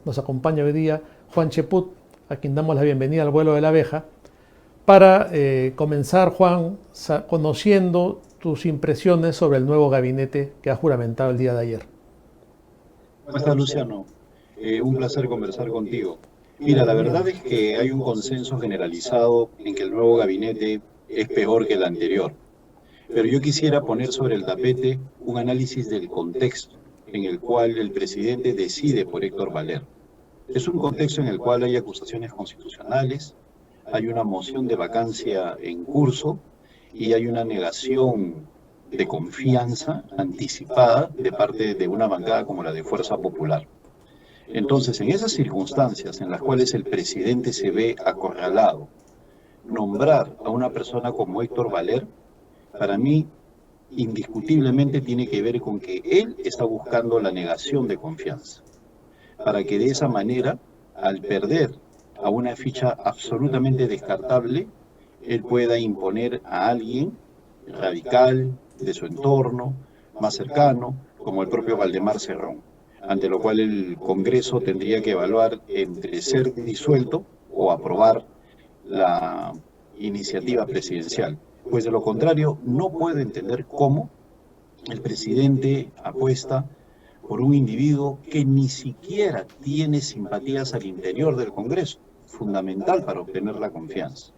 Nos acompaña hoy día Juan Cheput, a quien damos la bienvenida al vuelo de la abeja, para comenzar, Juan, conociendo tus impresiones sobre el nuevo gabinete que ha juramentado el día de ayer. ¿Cómo estás, Luciano? Un placer conversar contigo. Mira, la verdad es que hay un consenso generalizado en que el nuevo gabinete es peor que el anterior. Pero yo quisiera poner sobre el tapete un análisis del contexto en el cual el presidente decide por Héctor Valer. Es un contexto en el cual hay acusaciones constitucionales, hay una moción de vacancia en curso y hay una negación de confianza anticipada de parte de una bancada como la de Fuerza Popular. Entonces, en esas circunstancias en las cuales el presidente se ve acorralado, nombrar a una persona como Héctor Valer, para mí, indiscutiblemente tiene que ver con que él está buscando la negación de confianza, para que de esa manera, al perder a una ficha absolutamente descartable, él pueda imponer a alguien radical de su entorno, más cercano, como el propio Valdemar Cerrón, ante lo cual el Congreso tendría que evaluar entre ser disuelto o aprobar la iniciativa presidencial. Pues de lo contrario, no puedo entender cómo el presidente apuesta por un individuo que ni siquiera tiene simpatías al interior del Congreso, fundamental para obtener la confianza.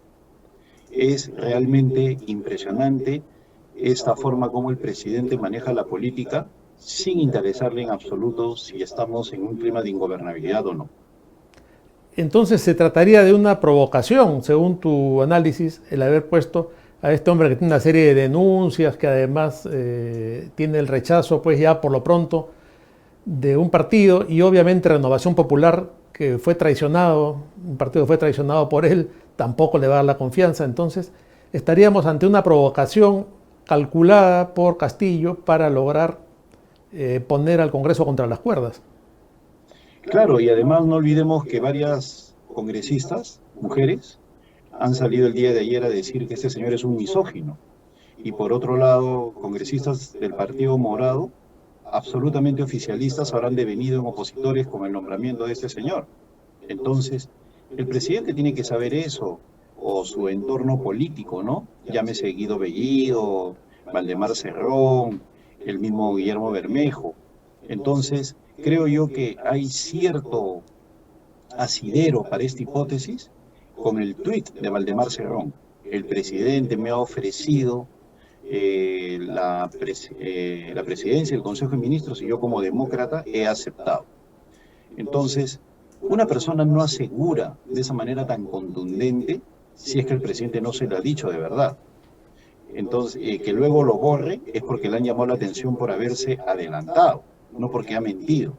Es realmente impresionante esta forma como el presidente maneja la política sin interesarle en absoluto si estamos en un clima de ingobernabilidad o no. Entonces se trataría de una provocación, según tu análisis, el haber puesto a este hombre que tiene una serie de denuncias, que además tiene el rechazo, pues ya por lo pronto, de un partido y obviamente Renovación Popular, que fue traicionado, un partido que fue traicionado por él, tampoco le va a dar la confianza. Entonces estaríamos ante una provocación calculada por Castillo para lograr poner al Congreso contra las cuerdas. Claro, y además no olvidemos que varias congresistas, mujeres, han salido el día de ayer a decir que este señor es un misógino. Y por otro lado, congresistas del Partido Morado, absolutamente oficialistas, habrán devenido en opositores con el nombramiento de este señor. Entonces, el presidente tiene que saber eso, o su entorno político, ¿no? Llámese Guido Bellido, Valdemar Cerrón, el mismo Guillermo Bermejo. Entonces, creo yo que hay cierto asidero para esta hipótesis con el tuit de Valdemar Cerrón. El presidente me ha ofrecido la presidencia del Consejo de Ministros y yo como demócrata he aceptado. Entonces, una persona no asegura de esa manera tan contundente si es que el presidente no se lo ha dicho de verdad. Entonces, que luego lo borre es porque le han llamado la atención por haberse adelantado, no porque ha mentido.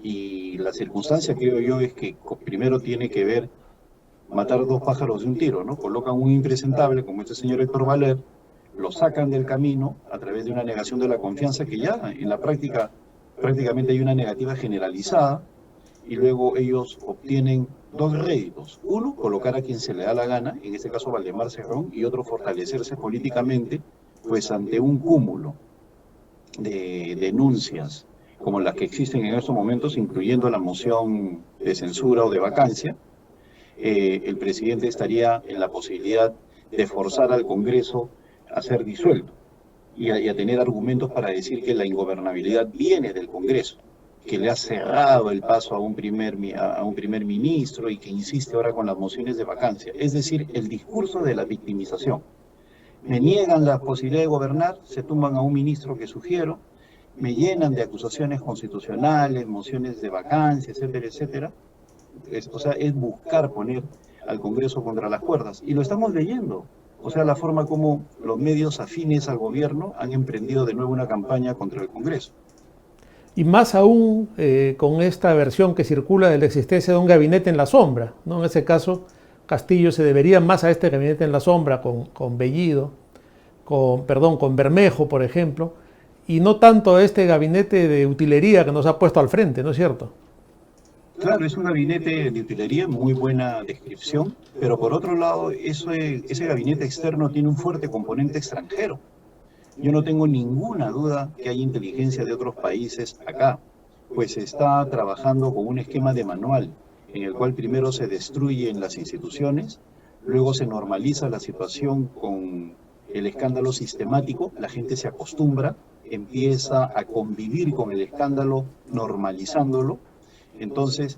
Y la circunstancia, creo yo, es que primero tiene que ver matar dos pájaros de un tiro, ¿no? Colocan un impresentable como este señor Héctor Valer, lo sacan del camino a través de una negación de la confianza que ya en la práctica prácticamente hay una negativa generalizada y luego ellos obtienen dos réditos. Uno, colocar a quien se le da la gana, en este caso Valdemar Cerrón, y otro, fortalecerse políticamente, pues ante un cúmulo de denuncias como las que existen en estos momentos, incluyendo la moción de censura o de vacancia, el presidente estaría en la posibilidad de forzar al Congreso a ser disuelto y a tener argumentos para decir que la ingobernabilidad viene del Congreso, que le ha cerrado el paso a un primer ministro y que insiste ahora con las mociones de vacancia. Es decir, el discurso de la victimización. Me niegan la posibilidad de gobernar, se tumban a un ministro que sugiero, me llenan de acusaciones constitucionales, mociones de vacancia, etcétera, etcétera. Es buscar poner al Congreso contra las cuerdas. Y lo estamos leyendo. O sea, la forma como los medios afines al gobierno han emprendido de nuevo una campaña contra el Congreso. Y más aún con esta versión que circula de la existencia de un gabinete en la sombra, ¿no? En ese caso, Castillo se debería más a este gabinete en la sombra con Bellido, con Bermejo, por ejemplo, y no tanto a este gabinete de utilería que nos ha puesto al frente, ¿no es cierto? Claro, es un gabinete de utilería, muy buena descripción, pero por otro lado, ese gabinete externo tiene un fuerte componente extranjero. Yo no tengo ninguna duda que hay inteligencia de otros países acá. pues se está trabajando con un esquema de manual en el cual primero se destruyen las instituciones, luego se normaliza la situación con el escándalo sistemático, la gente se acostumbra, empieza a convivir con el escándalo normalizándolo. Entonces,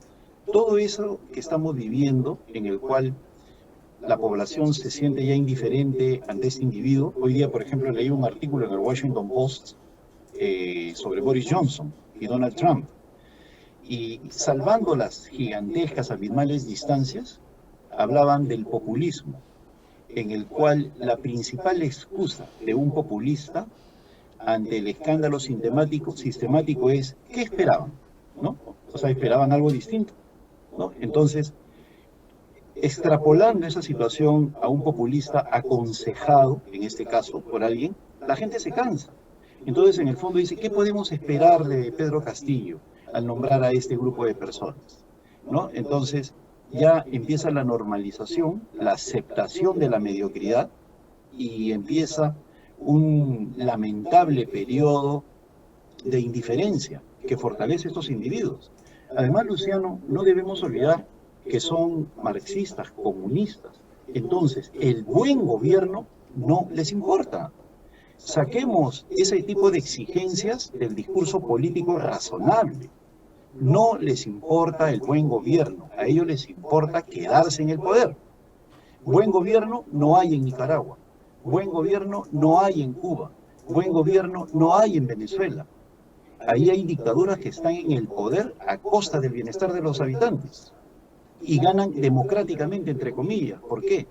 todo eso que estamos viviendo, en el cual la población se siente ya indiferente ante este individuo. Hoy día, por ejemplo, leí un artículo en el Washington Post sobre Boris Johnson y Donald Trump. Y salvando las gigantescas, abismales distancias, hablaban del populismo, en el cual la principal excusa de un populista ante el escándalo sistemático es, ¿qué esperaban? ¿No? O sea, esperaban algo distinto, ¿no? Entonces, extrapolando esa situación a un populista aconsejado, en este caso, por alguien, la gente se cansa. Entonces, en el fondo dice, ¿qué podemos esperar de Pedro Castillo al nombrar a este grupo de personas? ¿No? Entonces, ya empieza la normalización, la aceptación de la mediocridad y empieza un lamentable periodo de indiferencia que fortalece a estos individuos. Además, Luciano, no debemos olvidar que son marxistas, comunistas. Entonces, el buen gobierno no les importa. Saquemos ese tipo de exigencias del discurso político razonable. No les importa el buen gobierno, a ellos les importa quedarse en el poder. Buen gobierno no hay en Nicaragua, buen gobierno no hay en Cuba, buen gobierno no hay en Venezuela. Ahí hay dictaduras que están en el poder a costa del bienestar de los habitantes y ganan democráticamente, entre comillas. ¿Por qué?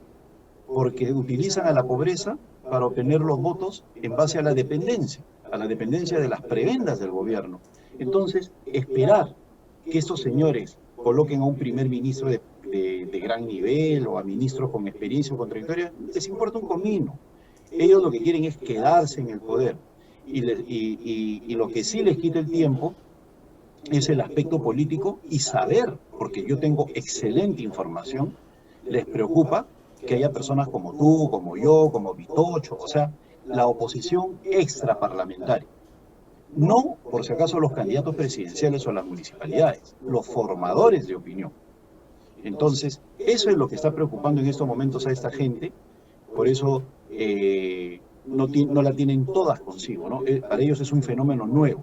Porque utilizan a la pobreza para obtener los votos en base a la dependencia de las prebendas del gobierno. Entonces, esperar que estos señores coloquen a un primer ministro de gran nivel o a ministros con experiencia o con trayectoria, les importa un comino. Ellos lo que quieren es quedarse en el poder. Y lo que sí les quita el tiempo es el aspecto político y saber, porque yo tengo excelente información, les preocupa que haya personas como tú, como yo, como Vitocho, o sea, la oposición extraparlamentaria. No, por si acaso, los candidatos presidenciales o las municipalidades, los formadores de opinión. Entonces, eso es lo que está preocupando en estos momentos a esta gente, por eso no la tienen todas consigo, ¿no? Para ellos es un fenómeno nuevo.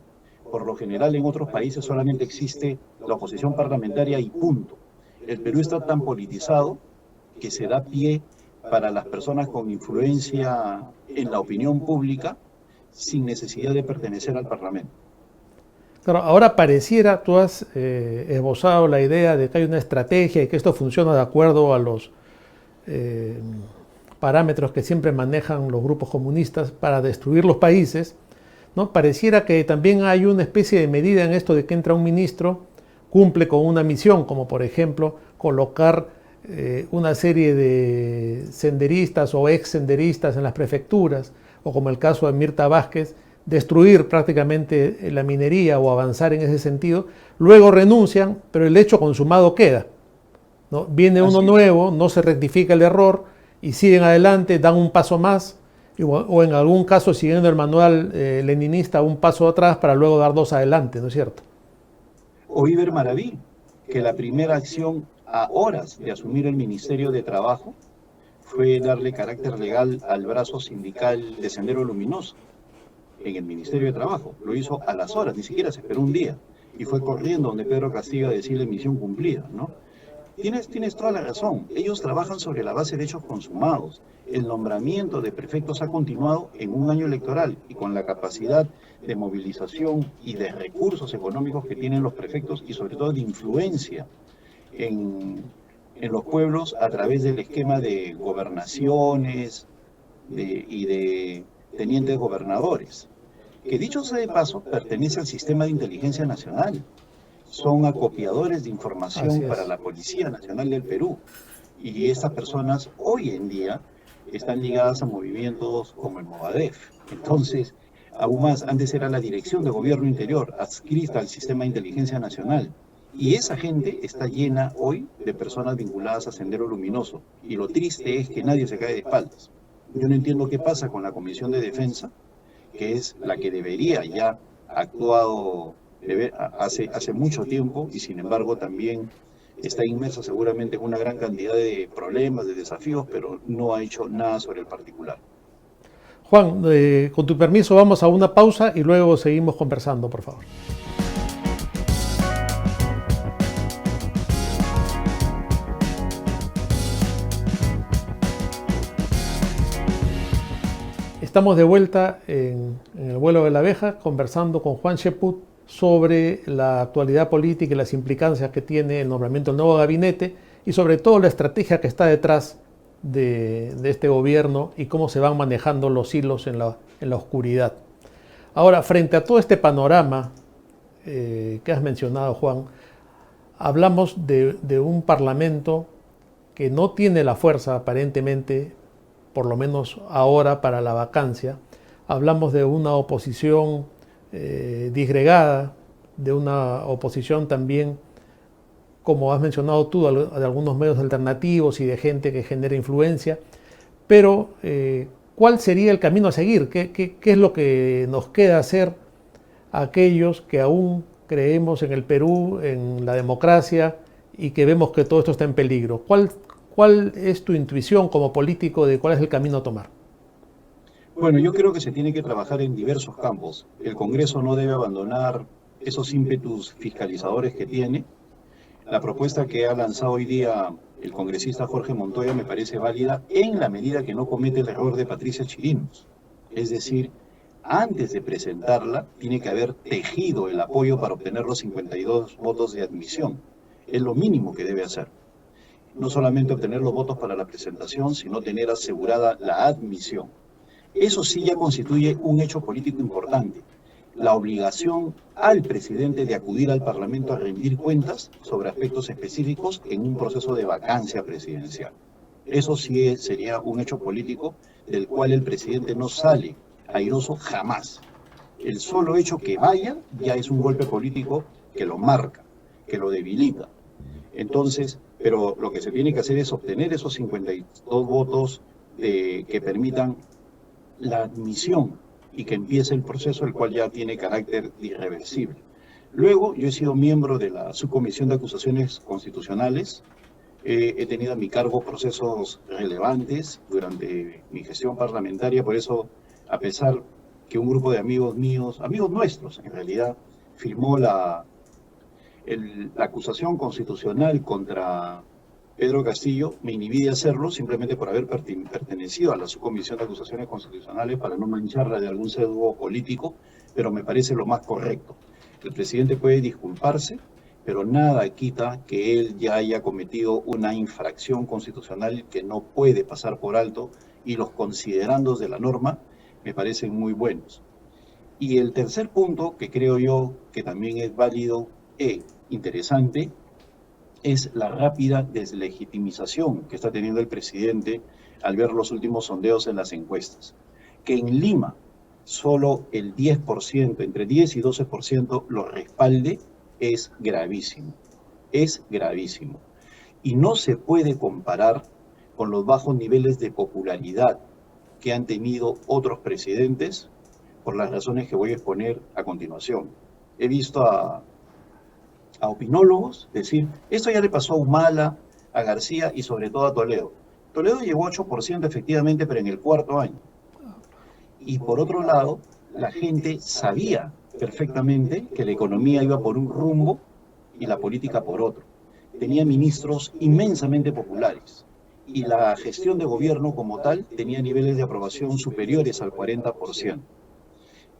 Por lo general, en otros países solamente existe la oposición parlamentaria y punto. El Perú está tan politizado que se da pie para las personas con influencia en la opinión pública sin necesidad de pertenecer al Parlamento. Claro, ahora pareciera, tú has esbozado la idea de que hay una estrategia y que esto funciona de acuerdo a los parámetros que siempre manejan los grupos comunistas para destruir los países, ¿no? Pareciera que también hay una especie de medida en esto de que entra un ministro, cumple con una misión, como por ejemplo colocar una serie de senderistas o ex senderistas en las prefecturas, o como el caso de Mirta Vázquez, destruir prácticamente la minería o avanzar en ese sentido, luego renuncian, pero el hecho consumado queda, ¿no? Viene uno nuevo, no se rectifica el error y siguen adelante, dan un paso más, o en algún caso, siguiendo el manual leninista, un paso atrás para luego dar dos adelante, ¿no es cierto? O Iber Maraví, que la primera acción a horas de asumir el Ministerio de Trabajo fue darle carácter legal al brazo sindical de Sendero Luminoso en el Ministerio de Trabajo. Lo hizo a las horas, ni siquiera se esperó un día. Y fue corriendo donde Pedro Castillo a decirle misión cumplida, ¿no? Tienes toda la razón. Ellos trabajan sobre la base de hechos consumados. El nombramiento de prefectos ha continuado en un año electoral y con la capacidad de movilización y de recursos económicos que tienen los prefectos y sobre todo de influencia en los pueblos a través del esquema de gobernaciones y de tenientes gobernadores, que dicho sea de paso, pertenece al sistema de inteligencia nacional. Son acopiadores de información para la Policía Nacional del Perú. Y estas personas hoy en día están ligadas a movimientos como el Movadef. Entonces, aún más, antes era la Dirección de Gobierno Interior, adscrita al sistema de inteligencia nacional. Y esa gente está llena hoy de personas vinculadas a Sendero Luminoso. Y lo triste es que nadie se cae de espaldas. Yo no entiendo qué pasa con la Comisión de Defensa, que es la que debería ya actuado hace mucho tiempo, y sin embargo también está inmersa seguramente en una gran cantidad de problemas, de desafíos, pero no ha hecho nada sobre el particular. Juan, con tu permiso vamos a una pausa y luego seguimos conversando, por favor. Estamos de vuelta en el vuelo de la abeja conversando con Juan Cheput sobre la actualidad política y las implicancias que tiene el nombramiento del nuevo gabinete y sobre todo la estrategia que está detrás de este gobierno y cómo se van manejando los hilos en la oscuridad. Ahora, frente a todo este panorama que has mencionado, Juan, hablamos de un parlamento que no tiene la fuerza aparentemente, por lo menos ahora, para la vacancia. Hablamos de una oposición disgregada, de una oposición también, como has mencionado tú, de algunos medios alternativos y de gente que genera influencia. Pero, ¿cuál sería el camino a seguir? ¿Qué es lo que nos queda hacer a aquellos que aún creemos en el Perú, en la democracia y que vemos que todo esto está en peligro? ¿Cuál es tu intuición como político de cuál es el camino a tomar? Bueno, yo creo que se tiene que trabajar en diversos campos. El Congreso no debe abandonar esos ímpetus fiscalizadores que tiene. La propuesta que ha lanzado hoy día el congresista Jorge Montoya me parece válida en la medida que no comete el error de Patricia Chirinos. Es decir, antes de presentarla, tiene que haber tejido el apoyo para obtener los 52 votos de admisión. Es lo mínimo que debe hacer. No solamente obtener los votos para la presentación, sino tener asegurada la admisión. Eso sí ya constituye un hecho político importante. La obligación al presidente de acudir al Parlamento a rendir cuentas sobre aspectos específicos en un proceso de vacancia presidencial. Eso sí sería un hecho político del cual el presidente no sale airoso jamás. El solo hecho que vaya ya es un golpe político que lo marca, que lo debilita. Entonces, pero lo que se tiene que hacer es obtener esos 52 votos que permitan la admisión y que empiece el proceso, el cual ya tiene carácter irreversible. Luego, yo he sido miembro de la Subcomisión de Acusaciones Constitucionales. He tenido a mi cargo procesos relevantes durante mi gestión parlamentaria, por eso, a pesar que un grupo de amigos míos, amigos nuestros en realidad, firmó la acusación constitucional contra Pedro Castillo, me inhibí de hacerlo simplemente por haber pertenecido a la Subcomisión de Acusaciones Constitucionales para no mancharla de algún sesgo político, pero me parece lo más correcto. El presidente puede disculparse, pero nada quita que él ya haya cometido una infracción constitucional que no puede pasar por alto, y los considerandos de la norma me parecen muy buenos. Y el tercer punto, que creo yo que también es válido e interesante, es la rápida deslegitimización que está teniendo el presidente al ver los últimos sondeos en las encuestas. Que en Lima solo el 10%, entre 10 y 12% lo respalde, es gravísimo. Es gravísimo. Y no se puede comparar con los bajos niveles de popularidad que han tenido otros presidentes por las razones que voy a exponer a continuación. He visto a opinólogos decir, esto ya le pasó a Humala, a García y sobre todo a Toledo. Toledo llegó a 8% efectivamente, pero en el cuarto año. Y por otro lado, la gente sabía perfectamente que la economía iba por un rumbo y la política por otro. Tenía ministros inmensamente populares y la gestión de gobierno como tal tenía niveles de aprobación superiores al 40%.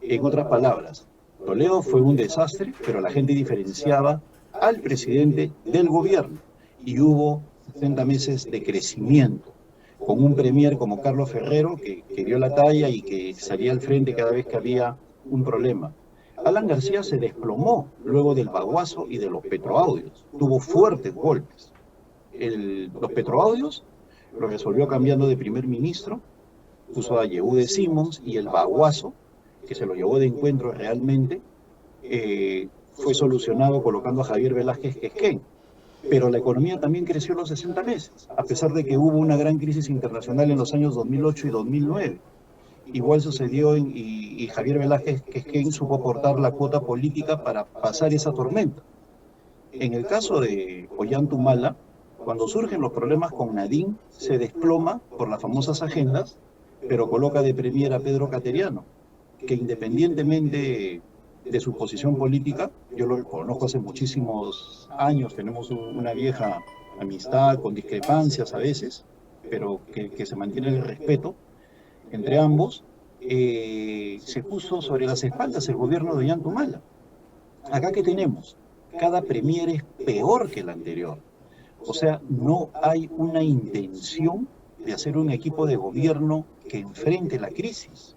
En otras palabras, Toledo fue un desastre, pero la gente diferenciaba al presidente del gobierno y hubo 60 meses de crecimiento, con un premier como Carlos Ferrero que dio la talla y que salía al frente cada vez que había un problema. Alan García se desplomó luego del baguazo y de los petroaudios, tuvo fuertes golpes. Los petroaudios lo resolvió cambiando de primer ministro, puso a Yehude Simons, y el baguazo, que se lo llevó de encuentro realmente, fue solucionado colocando a Javier Velázquez Quesquén. Pero la economía también creció en los 60 meses, a pesar de que hubo una gran crisis internacional en los años 2008 y 2009. Igual sucedió y Javier Velázquez Quesquén supo aportar la cuota política para pasar esa tormenta. En el caso de Ollanta, cuando surgen los problemas con Nadine, se desploma por las famosas agendas, pero coloca de premier a Pedro Cateriano, que independientemente de su posición política, yo lo conozco hace muchísimos años, tenemos una vieja amistad con discrepancias a veces, pero que se mantiene el respeto entre ambos, se puso sobre las espaldas el gobierno de Ollanta. Acá que tenemos, cada premier es peor que el anterior. O sea, no hay una intención de hacer un equipo de gobierno que enfrente la crisis.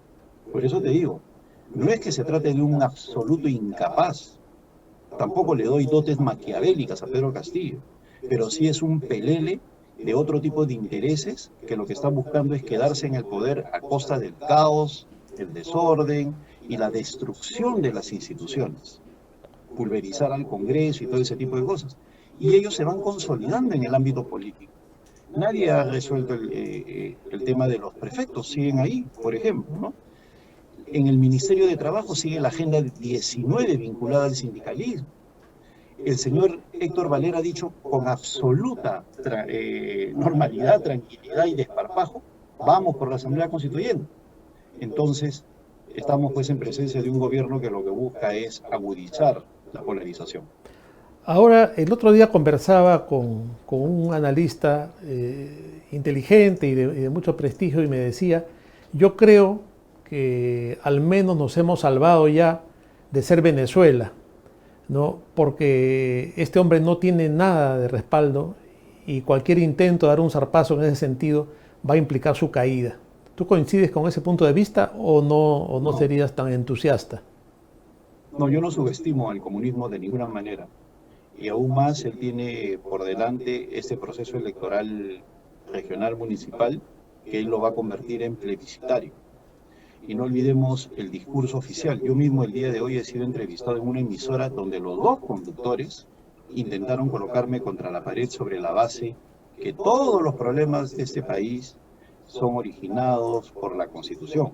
Por eso te digo, no es que se trate de un absoluto incapaz, tampoco le doy dotes maquiavélicas a Pedro Castillo, pero sí es un pelele de otro tipo de intereses que lo que están buscando es quedarse en el poder a costa del caos, el desorden y la destrucción de las instituciones, pulverizar al Congreso y todo ese tipo de cosas. Y ellos se van consolidando en el ámbito político. Nadie ha resuelto el tema de los prefectos, siguen ahí, por ejemplo, ¿no? En el Ministerio de Trabajo sigue la Agenda 19 vinculada al sindicalismo. El señor Héctor Valera ha dicho con absoluta normalidad, tranquilidad y desparpajo, vamos por la Asamblea Constituyente. Entonces, estamos pues en presencia de un gobierno que lo que busca es agudizar la polarización. Ahora, el otro día conversaba con un analista inteligente y de mucho prestigio y me decía, yo creo que al menos nos hemos salvado ya de ser Venezuela, ¿no? Porque este hombre no tiene nada de respaldo y cualquier intento de dar un zarpazo en ese sentido va a implicar su caída. ¿Tú coincides con ese punto de vista o no serías tan entusiasta? No, yo no subestimo al comunismo de ninguna manera. Y aún más, él tiene por delante este proceso electoral regional municipal que él lo va a convertir en plebiscitario. Y no olvidemos el discurso oficial. Yo mismo el día de hoy he sido entrevistado en una emisora donde los dos conductores intentaron colocarme contra la pared sobre la base que todos los problemas de este país son originados por la Constitución.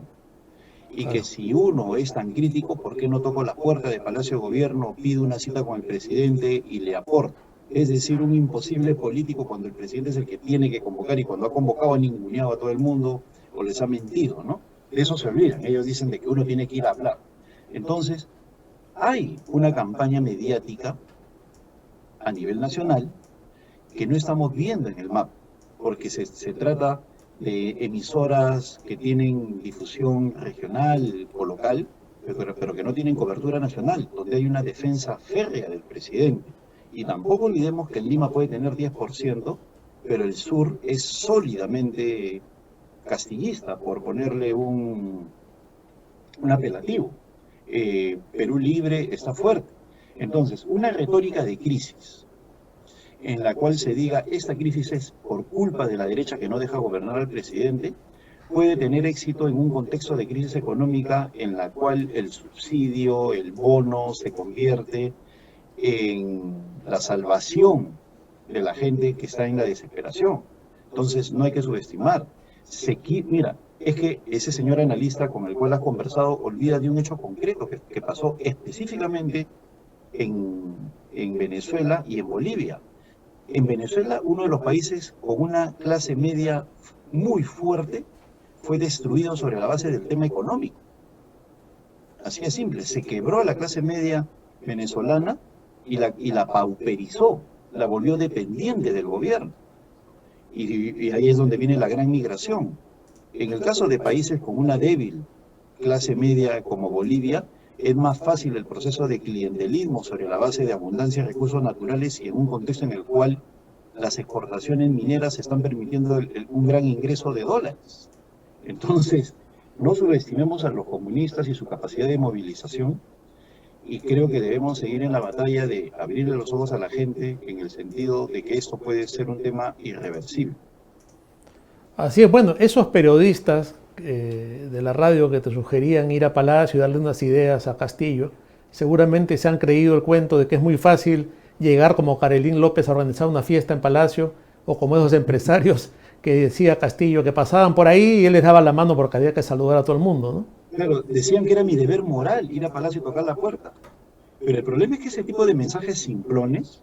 Y que si uno es tan crítico, ¿por qué no toco la puerta del Palacio de Gobierno, pide una cita con el presidente y le aporta? Es decir, un imposible político cuando el presidente es el que tiene que convocar y cuando ha convocado ha ninguneado a todo el mundo o les ha mentido, ¿no? De eso se olvidan, ellos dicen de que uno tiene que ir a hablar. Entonces, hay una campaña mediática a nivel nacional que no estamos viendo en el mapa, porque se trata de emisoras que tienen difusión regional o local, pero que no tienen cobertura nacional, donde hay una defensa férrea del presidente. Y tampoco olvidemos que en Lima puede tener 10%, pero el sur es sólidamente castillista, por ponerle un apelativo. Perú Libre está fuerte. Entonces, una retórica de crisis, en la cual se diga esta crisis es por culpa de la derecha que no deja gobernar al presidente, puede tener éxito en un contexto de crisis económica en la cual el subsidio, el bono se convierte en la salvación de la gente que está en la desesperación. Entonces no hay que subestimar. Mira, es que ese señor analista con el cual has conversado olvida de un hecho concreto que pasó específicamente en Venezuela y en Bolivia. En Venezuela, uno de los países con una clase media muy fuerte, fue destruido sobre la base del tema económico. Así de simple, se quebró la clase media venezolana y la pauperizó, la volvió dependiente del gobierno. Y ahí es donde viene la gran migración. En el caso de países con una débil clase media como Bolivia, es más fácil el proceso de clientelismo sobre la base de abundancia de recursos naturales y en un contexto en el cual las exportaciones mineras están permitiendo un gran ingreso de dólares. Entonces, no subestimemos a los comunistas y su capacidad de movilización, y creo que debemos seguir en la batalla de abrirle los ojos a la gente en el sentido de que esto puede ser un tema irreversible. Así es, bueno, esos periodistas de la radio que te sugerían ir a Palacio y darle unas ideas a Castillo, seguramente se han creído el cuento de que es muy fácil llegar como Carolín López a organizar una fiesta en Palacio, o como esos empresarios que decía Castillo, que pasaban por ahí y él les daba la mano porque había que saludar a todo el mundo, ¿no? Claro, decían que era mi deber moral ir a Palacio y tocar la puerta. Pero el problema es que ese tipo de mensajes simplones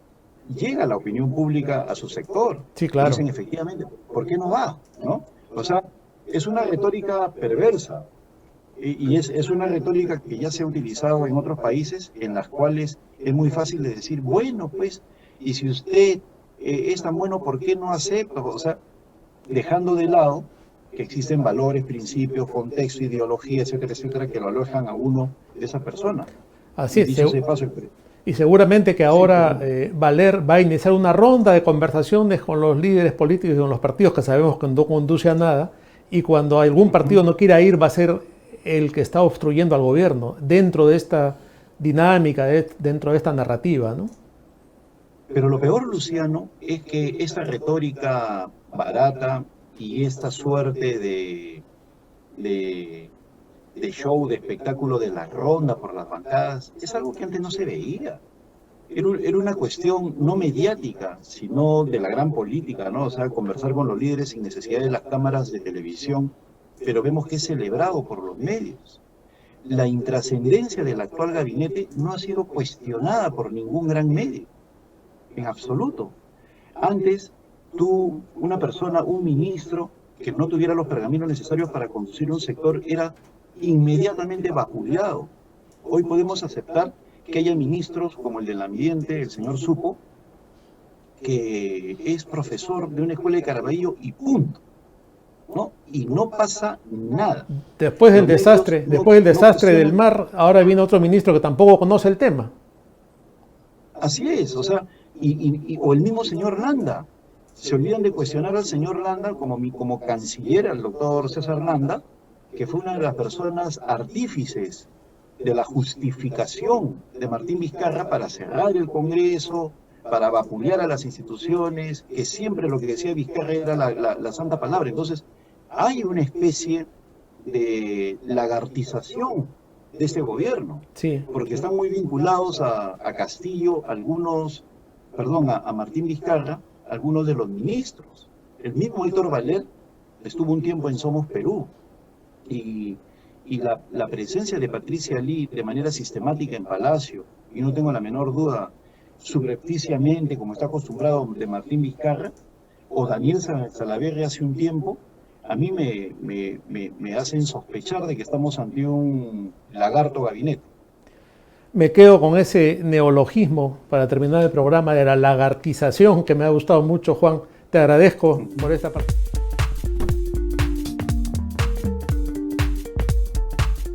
llega a la opinión pública, a su sector. Sí, claro. Dicen efectivamente, ¿por qué no va? ¿No? O sea, es una retórica perversa. Y es una retórica que ya se ha utilizado en otros países en las cuales es muy fácil de decir, bueno, pues, y si usted es tan bueno, ¿por qué no acepta? O sea, dejando de lado que existen valores, principios, contexto, ideología, etcétera, etcétera, que lo alojan a uno de esa persona. Así es. Dicho sea paso, y seguramente que ahora sí, Valer va a iniciar una ronda de conversaciones con los líderes políticos y con los partidos que sabemos que no conduce a nada, y cuando algún partido no quiera ir va a ser el que está obstruyendo al gobierno dentro de esta dinámica, dentro de esta narrativa, ¿no? Pero lo peor, Luciano, es que esta retórica barata y esta suerte de, de show, de espectáculo de la ronda por las bancadas, es algo que antes no se veía. Era una cuestión no mediática, sino de la gran política, ¿no? O sea, conversar con los líderes sin necesidad de las cámaras de televisión, pero vemos que es celebrado por los medios. La intrascendencia del actual gabinete no ha sido cuestionada por ningún gran medio, en absoluto. Antes, una persona, un ministro, que no tuviera los pergaminos necesarios para conducir un sector, era inmediatamente vapuleado. Hoy podemos aceptar que haya ministros como el del ambiente, el señor Supo, que es profesor de una escuela de Caraballo y punto, ¿no? Y no pasa nada. Después del desastre, del mar, ahora viene otro ministro que tampoco conoce el tema. Así es, o sea, o el mismo señor Landa. Se olvidan de cuestionar al señor Landa como canciller, al doctor César Landa, que fue una de las personas artífices de la justificación de Martín Vizcarra para cerrar el Congreso, para vapulear a las instituciones, que siempre lo que decía Vizcarra era la santa palabra. Entonces, hay una especie de lagartización de este gobierno, sí, porque están muy vinculados a Castillo, a Martín Vizcarra, algunos de los ministros. El mismo Héctor Valer estuvo un tiempo en Somos Perú, y la presencia de Patricia Lee de manera sistemática en Palacio, y no tengo la menor duda, subrepticiamente, como está acostumbrado de Martín Vizcarra, o Daniel Salaverry hace un tiempo, a mí me hacen sospechar de que estamos ante un lagarto gabinete. Me quedo con ese neologismo para terminar el programa de la lagartización que me ha gustado mucho, Juan. Te agradezco por esta parte.